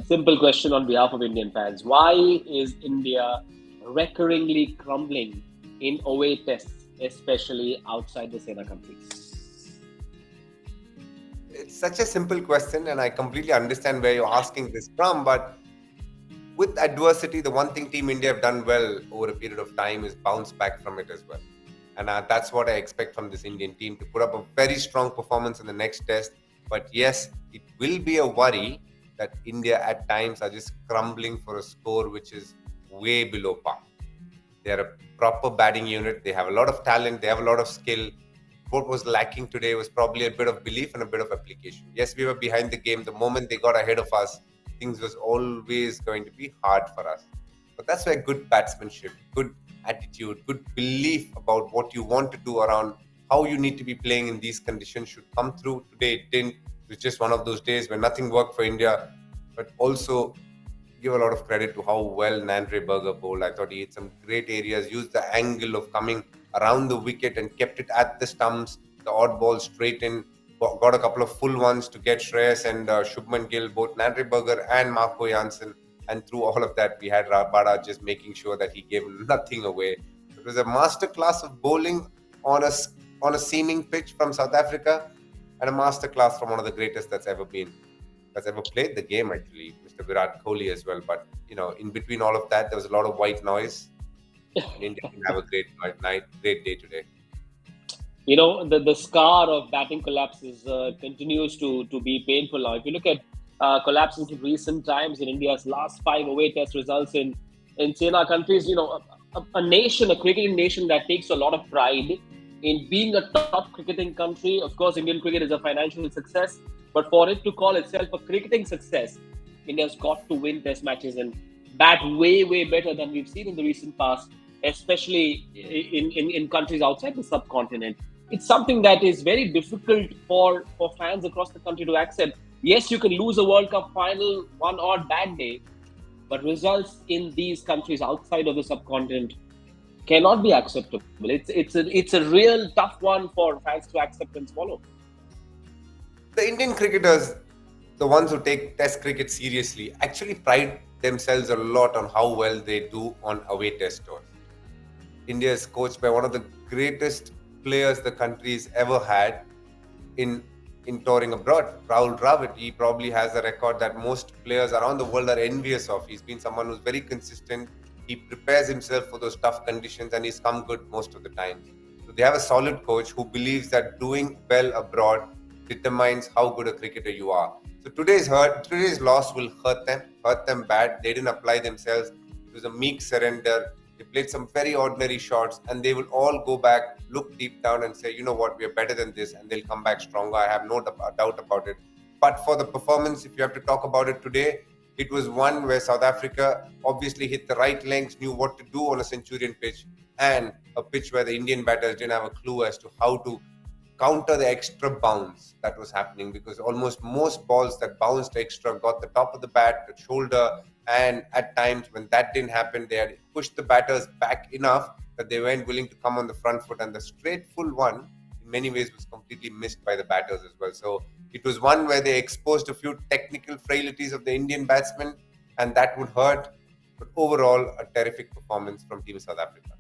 Simple question on behalf of Indian fans. Why is India recurringly crumbling in away tests, especially outside the SENA countries? It's such a simple question, and I completely understand where you're asking this from. But with adversity, the one thing Team India have done well over a period of time is bounce back from it as well. And that's what I expect from this Indian team, to put up a very strong performance in the next test. But yes, it will be a worry that India at times are just crumbling for a score which is way below par. They are a proper batting unit. They have a lot of talent. They have a lot of skill. What was lacking today was probably a bit of belief and a bit of application. Yes, we were behind the game. The moment they got ahead of us, things was always going to be hard for us. But that's where good batsmanship, good attitude, good belief about what you want to do around how you need to be playing in these conditions should come through. Today it didn't. It was just one of those days where nothing worked for India. But also give a lot of credit to how well Nandre Berger bowled. I thought he hit some great areas, used the angle of coming around the wicket and kept it at the stumps, the odd ball straight in, got a couple of full ones to get Shreyas and Shubman Gill, both Nandre Berger and Marco Janssen. And through all of that, we had Rabada just making sure that he gave nothing away. It was a masterclass of bowling on a seaming pitch from South Africa, and a masterclass from one of the greatest that's ever played the game, actually, Mr. Virat Kohli as well. But in between all of that, there was a lot of white noise. And India can have a great day today. The scar of batting collapses continues to be painful now. If you look at collapses in recent times in India's last 5 away test results in SENA countries, a nation, a cricketing nation that takes a lot of pride in being a top cricketing country. Of course, Indian cricket is a financial success, but for it to call itself a cricketing success, India's got to win test matches and bat way, way better than we've seen in the recent past, especially in countries outside the subcontinent. It's something that is very difficult for fans across the country to accept. Yes, you can lose a World Cup final one odd bad day, but results in these countries outside of the subcontinent cannot be acceptable. It's a real tough one for fans to accept and swallow. The Indian cricketers, the ones who take Test cricket seriously, actually pride themselves a lot on how well they do on away test tours. India is coached by one of the greatest players the country's ever had in touring abroad, Rahul Dravid. He probably has a record that most players around the world are envious of. He's been someone who's very consistent. He prepares himself for those tough conditions, and he's come good most of the time. So they have a solid coach who believes that doing well abroad determines how good a cricketer you are. So today's loss will hurt them bad. They didn't apply themselves. It was a meek surrender. They played some very ordinary shots, and they will all go back, look deep down and say, you know what, we are better than this, and they'll come back stronger. I have no doubt about it. But for the performance, if you have to talk about it today, it was one where South Africa obviously hit the right lengths, knew what to do on a Centurion pitch, and a pitch where the Indian batters didn't have a clue as to how to counter the extra bounce that was happening, because almost most balls that bounced extra got the top of the bat, the shoulder, and at times when that didn't happen, they had pushed the batters back enough that they weren't willing to come on the front foot, and the straight full one in many ways was completely missed by the batters as well. So it was one where they exposed a few technical frailties of the Indian batsmen, and that would hurt. But overall, a terrific performance from Team South Africa.